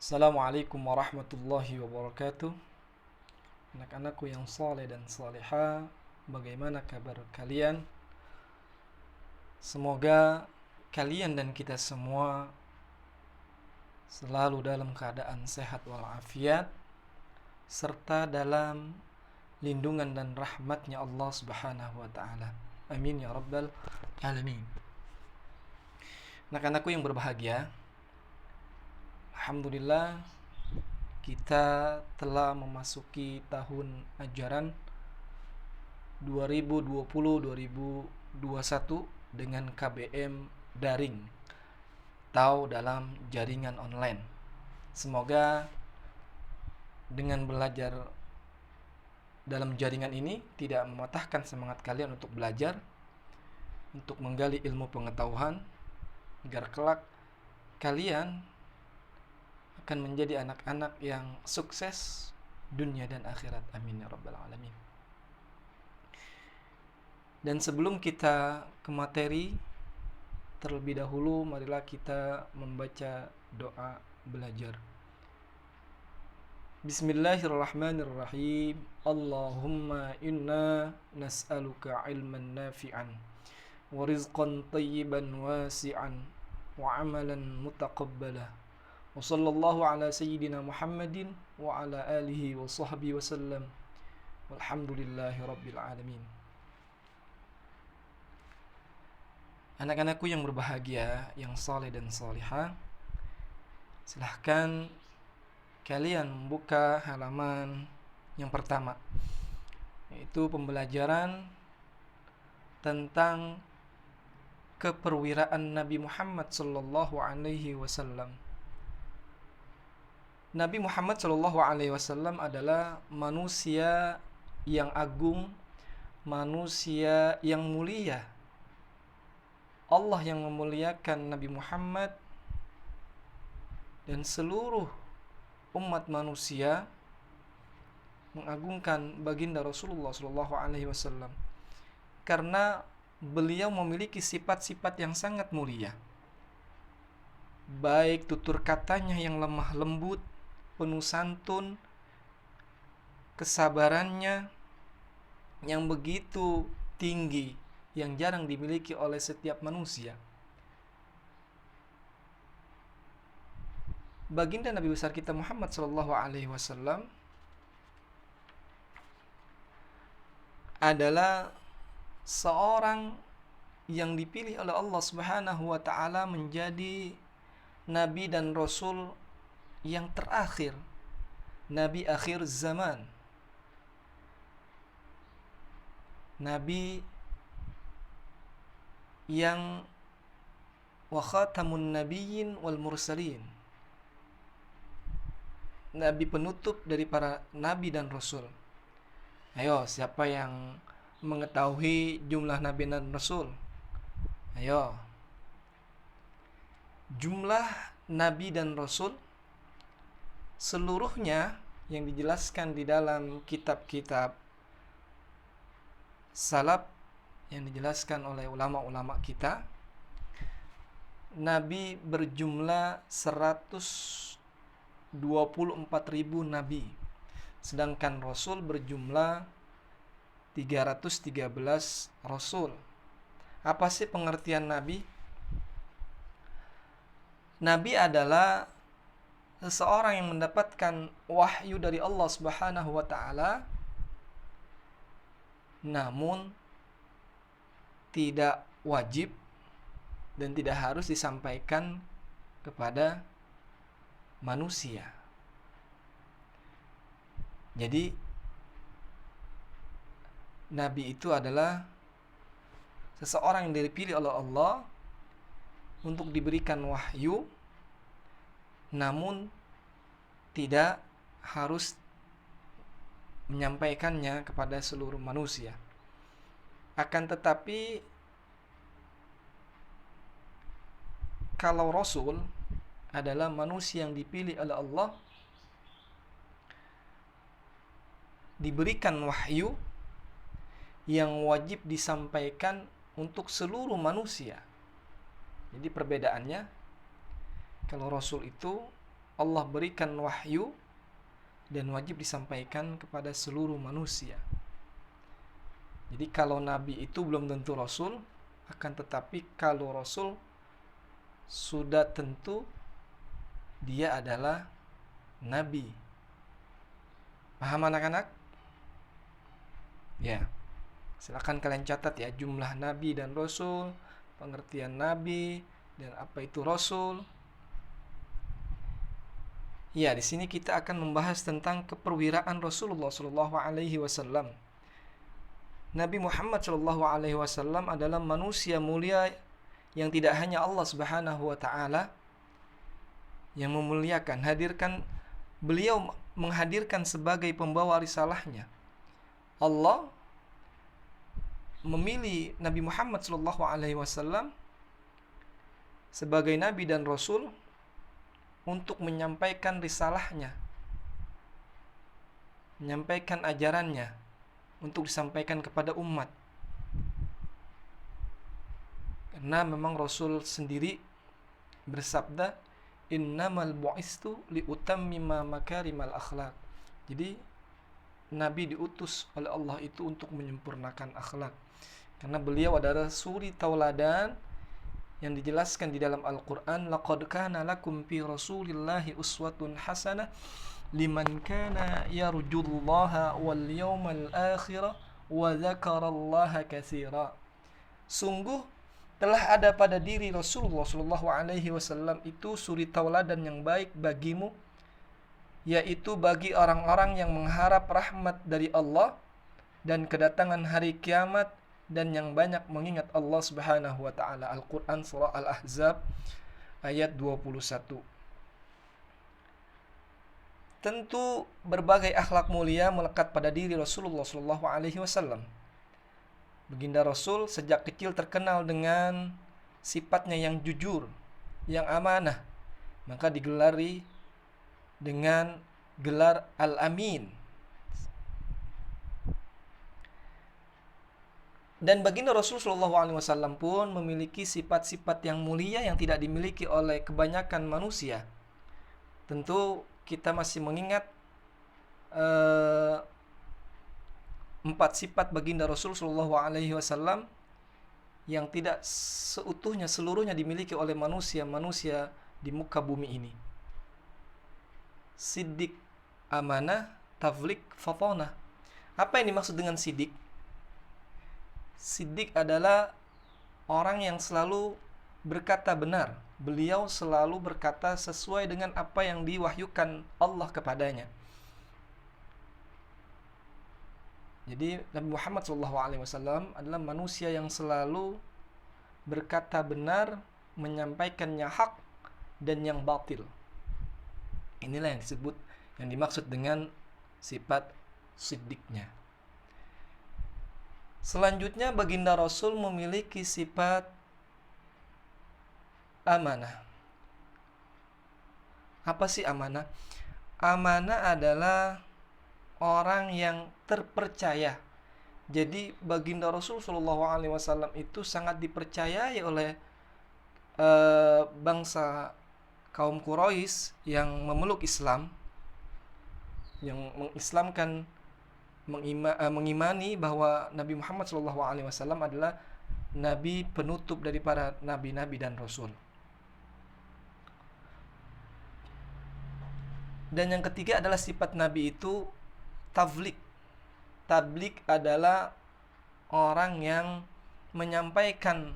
Assalamualaikum warahmatullahi wabarakatuh. Anak-anakku yang saleh dan salihah, bagaimana kabar kalian? Semoga kalian dan kita semua selalu dalam keadaan sehat walafiat, serta dalam lindungan dan rahmatnya Allah subhanahu wa ta'ala. Amin ya rabbal alamin. Anak-anakku yang berbahagia, alhamdulillah kita telah memasuki tahun ajaran 2020-2021 dengan KBM daring atau dalam jaringan online. Semoga dengan belajar dalam jaringan ini tidak mematahkan semangat kalian untuk belajar, untuk menggali ilmu pengetahuan, agar kelak kalian akan menjadi anak-anak yang sukses dunia dan akhirat. Amin ya rabbal alamin. Dan sebelum kita ke materi, terlebih dahulu marilah kita membaca doa belajar. Bismillahirrahmanirrahim. Allahumma inna nas'aluka ilman nafi'an wa rizqan tayyiban wasi'an wa amalan mutaqabbala. Wa sallallahu ala sayyidina Muhammadin wa ala alihi wa sahbihi wa sallam. Walhamdulillahi rabbil alamin. Anak-anakku yang berbahagia, yang saleh dan salihah, silahkan kalian membuka halaman yang pertama, yaitu pembelajaran tentang keperwiraan Nabi Muhammad sallallahu alaihi wasallam. Nabi Muhammad sallallahu alaihi wasallam adalah manusia yang agung, manusia yang mulia. Allah yang memuliakan Nabi Muhammad dan seluruh umat manusia mengagungkan baginda Rasulullah sallallahu alaihi wasallam karena beliau memiliki sifat-sifat yang sangat mulia. Baik tutur katanya yang lemah lembut, penuh santun, kesabarannya yang begitu tinggi, yang jarang dimiliki oleh setiap manusia. Baginda Nabi besar kita Muhammad sallallahu alaihi wasallam adalah seorang yang dipilih oleh Allah Subhanahu wa taala menjadi nabi dan rasul yang terakhir, nabi akhir zaman, nabi yang wa khatamun nabiyyin wal mursalin, nabi penutup dari para nabi dan rasul. Ayo, siapa yang mengetahui jumlah nabi dan rasul? Ayo. Jumlah nabi dan rasul seluruhnya yang dijelaskan di dalam kitab-kitab salaf yang dijelaskan oleh ulama-ulama kita, nabi berjumlah 124.000 nabi, sedangkan rasul berjumlah 313 rasul. Apa sih pengertian nabi? Nabi adalah seseorang yang mendapatkan wahyu dari Allah Subhanahu wa taala, namun tidak wajib dan tidak harus disampaikan kepada manusia. Jadi nabi itu adalah seseorang yang dipilih oleh Allah untuk diberikan wahyu, namun tidak harus menyampaikannya kepada seluruh manusia. Akan tetapi kalau rasul adalah manusia yang dipilih oleh Allah, diberikan wahyu yang wajib disampaikan untuk seluruh manusia. Jadi perbedaannya, kalau rasul itu Allah berikan wahyu dan wajib disampaikan kepada seluruh manusia. Jadi kalau nabi itu belum tentu rasul, akan tetapi kalau rasul sudah tentu dia adalah nabi. Paham anak-anak? Ya. Silakan kalian catat ya, jumlah nabi dan rasul, pengertian nabi dan apa itu rasul. Ya, di sini kita akan membahas tentang keperwiraan Rasulullah Shallallahu Alaihi Wasallam. Nabi Muhammad Shallallahu Alaihi Wasallam adalah manusia mulia yang tidak hanya Allah Subhanahu Wa Taala yang memuliakan, beliau menghadirkan sebagai pembawa risalahnya. Allah memilih Nabi Muhammad Shallallahu Alaihi Wasallam sebagai nabi dan rasul untuk menyampaikan risalahnya, menyampaikan ajarannya, untuk disampaikan kepada umat. Karena memang Rasul sendiri bersabda, innamal bu'istu liutammima makarimal akhlak. Jadi Nabi diutus oleh Allah itu untuk menyempurnakan akhlak. Karena beliau adalah suri tauladan yang dijelaskan di dalam Al-Quran, laqad kana lakum fi rasulillahi uswatun hasanah liman kana yarjullaha wal yawmal akhirah wa dzakarallaha katsira. Sungguh telah ada pada diri Rasulullah sallallahu alaihi wasallam itu suri tauladan yang baik bagimu, yaitu bagi orang-orang yang mengharap rahmat dari Allah dan kedatangan hari kiamat dan yang banyak mengingat Allah Subhanahu wa taala. Al-Qur'an surah Al-Ahzab ayat 21. Tentu berbagai akhlak mulia melekat pada diri Rasulullah sallallahu alaihi wasallam. Baginda Rasul sejak kecil terkenal dengan sifatnya yang jujur, yang amanah, maka digelari dengan gelar Al-Amin. Dan baginda Rasul sallallahu alaihi wasallam pun memiliki sifat-sifat yang mulia yang tidak dimiliki oleh kebanyakan manusia. Tentu kita masih mengingat 4 sifat baginda Rasul sallallahu alaihi wasallam yang tidak seutuhnya seluruhnya dimiliki oleh manusia di muka bumi ini. Siddiq, amanah, taflik, fatonah. Apa yang dimaksud dengan siddiq? Siddiq adalah orang yang selalu berkata benar. Beliau selalu berkata sesuai dengan apa yang diwahyukan Allah kepadanya. Jadi Nabi Muhammad SAW adalah manusia yang selalu berkata benar, menyampaikannya hak dan yang batil. Inilah yang dimaksud dengan sifat siddiqnya. Selanjutnya baginda Rasul memiliki sifat amanah. Apa sih amanah? Amanah adalah orang yang terpercaya. Jadi baginda Rasul Shallallahu Alaihi Wasallam itu sangat dipercayai oleh bangsa kaum Quraisy yang memeluk Islam, yang mengislamkan, mengimani bahwa Nabi Muhammad SAW adalah Nabi penutup dari para nabi-nabi dan rasul. Dan yang ketiga adalah sifat Nabi itu tablik. Tablik adalah orang yang menyampaikan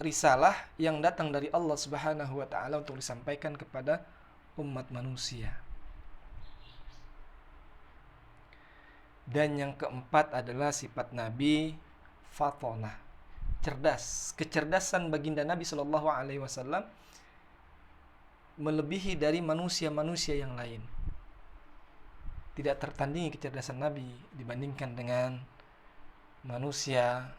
risalah yang datang dari Allah Subhanahu wa taala untuk disampaikan kepada umat manusia. Dan yang keempat adalah sifat Nabi fatonah, cerdas. Kecerdasan baginda Nabi Shallallahu Alaihi Wasallam melebihi dari manusia-manusia yang lain. Tidak tertandingi kecerdasan Nabi dibandingkan dengan manusia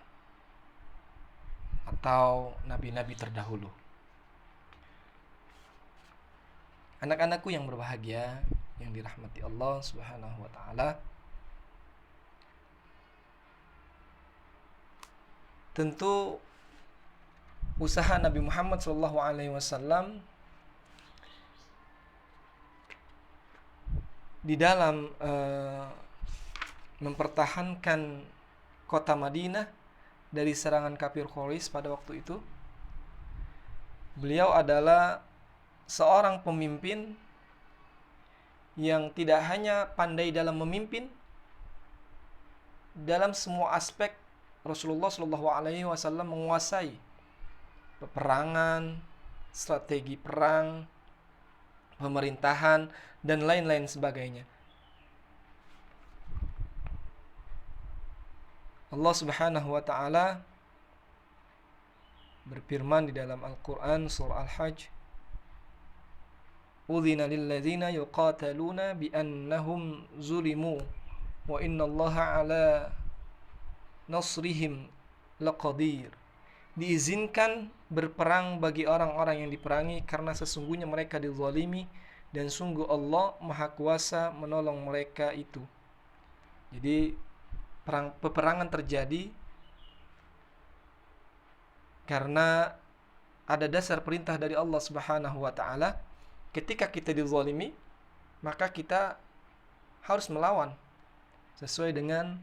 atau nabi-nabi terdahulu. Anak-anakku yang berbahagia, yang dirahmati Allah Subhanahu wa taala, tentu usaha Nabi Muhammad SAW di dalam mempertahankan kota Madinah dari serangan kafir Quraisy pada waktu itu. Beliau adalah seorang pemimpin yang tidak hanya pandai dalam memimpin, dalam semua aspek Rasulullah Shallallahu Alaihi Wasallam menguasai peperangan, strategi perang, pemerintahan, dan lain-lain sebagainya. Allah Subhanahu wa taala berfirman di dalam Al-Qur'an surah Al-Hajj, "Udzina lil ladzina yuqataluna bi annahum zulimu wa innallaha ala nasrihim laqadir." Diizinkan berperang bagi orang-orang yang diperangi karena sesungguhnya mereka dizalimi dan sungguh Allah Maha Kuasa menolong mereka itu. Jadi peperangan terjadi karena ada dasar perintah dari Allah Subhanahu wa taala. Ketika kita dizalimi, maka kita harus melawan sesuai dengan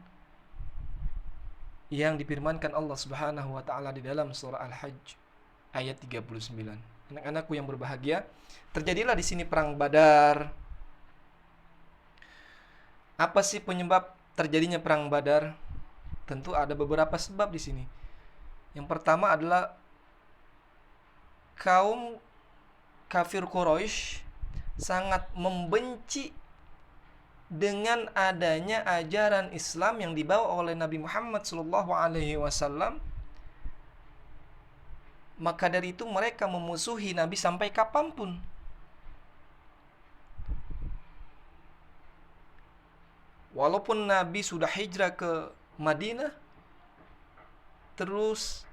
yang difirmankan Allah Subhanahu wa taala di dalam surah Al-Hajj ayat 39. Anak-anakku yang berbahagia, terjadilah di sini perang Badar. Apa sih penyebab terjadinya perang Badar? Tentu ada beberapa sebab di sini. Yang pertama adalah kaum kafir Quraisy sangat membenci dengan adanya ajaran Islam yang dibawa oleh Nabi Muhammad SAW. Maka dari itu mereka memusuhi Nabi sampai kapanpun. Walaupun Nabi sudah hijrah ke Madinah, terus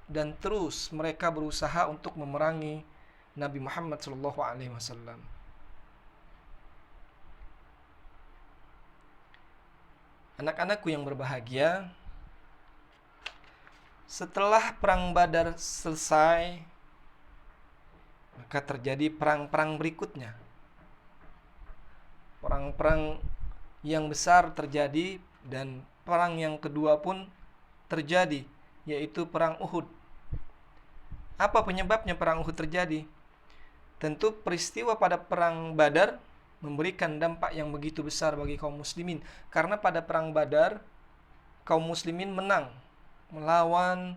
mereka berusaha untuk memerangi Nabi Muhammad SAW. Anak-anakku yang berbahagia, setelah perang Badar selesai, maka terjadi perang-perang berikutnya. Perang-perang yang besar terjadi dan perang yang kedua pun terjadi, yaitu perang Uhud. Apa penyebabnya perang Uhud terjadi? Tentu peristiwa pada perang Badar memberikan dampak yang begitu besar bagi kaum muslimin, karena pada perang Badar kaum muslimin menang melawan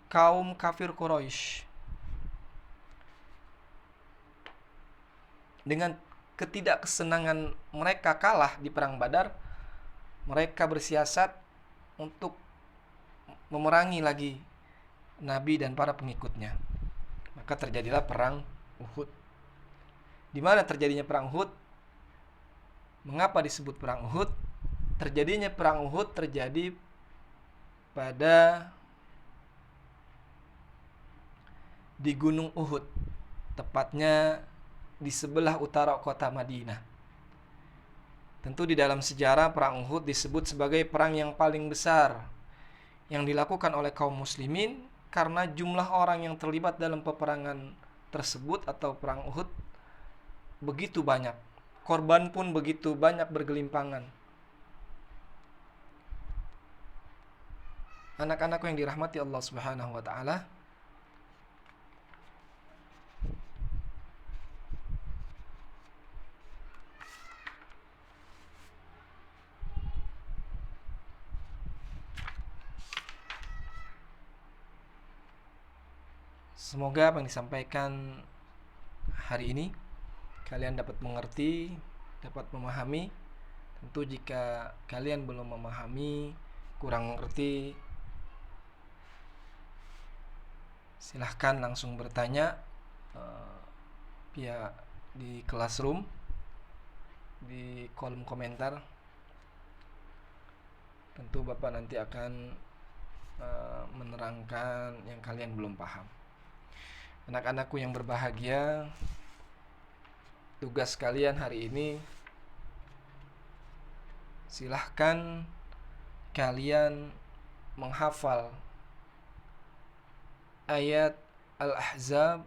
kaum kafir Quraisy. Dengan ketidakkesenangan mereka kalah di perang Badar, mereka bersiasat untuk memerangi lagi Nabi dan para pengikutnya. Maka terjadilah perang Uhud. Di mana terjadinya perang Uhud? Mengapa disebut perang Uhud? Terjadinya perang Uhud terjadi pada di Gunung Uhud, tepatnya di sebelah utara kota Madinah. Tentu di dalam sejarah perang Uhud disebut sebagai perang yang paling besar yang dilakukan oleh kaum muslimin, karena jumlah orang yang terlibat dalam peperangan tersebut atau perang Uhud begitu banyak. Korban pun begitu banyak bergelimpangan. Anak-anakku yang dirahmati Allah Subhanahu wa taala, semoga apa yang disampaikan hari ini kalian dapat mengerti, dapat memahami. Tentu jika kalian belum memahami, kurang mengerti, silahkan langsung bertanya via di Classroom, di kolom komentar. Tentu Bapak nanti akan menerangkan yang kalian belum paham. Anak-anakku yang berbahagia, tugas kalian hari ini, silahkan kalian menghafal ayat Al-Ahzab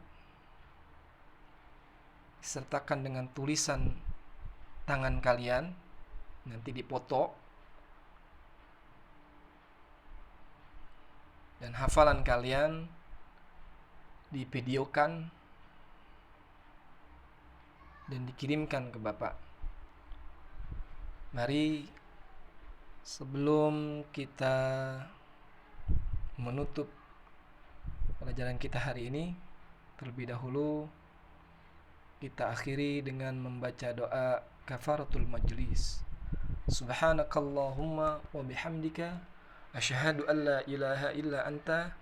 disertakan dengan tulisan tangan kalian, nanti dipoto, dan hafalan kalian divideokan dan dikirimkan ke Bapak. Mari sebelum kita menutup pelajaran kita hari ini, terlebih dahulu kita akhiri dengan membaca doa kafaratul majlis. Subhanakallahumma wa bihamdika asyhadu an la ilaha illa anta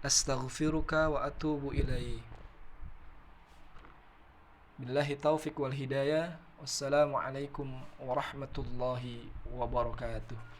astaghfiruka wa atubu ilaik. Billahi taufiq wal hidayah. Wassalamualaikum warahmatullahi wabarakatuh.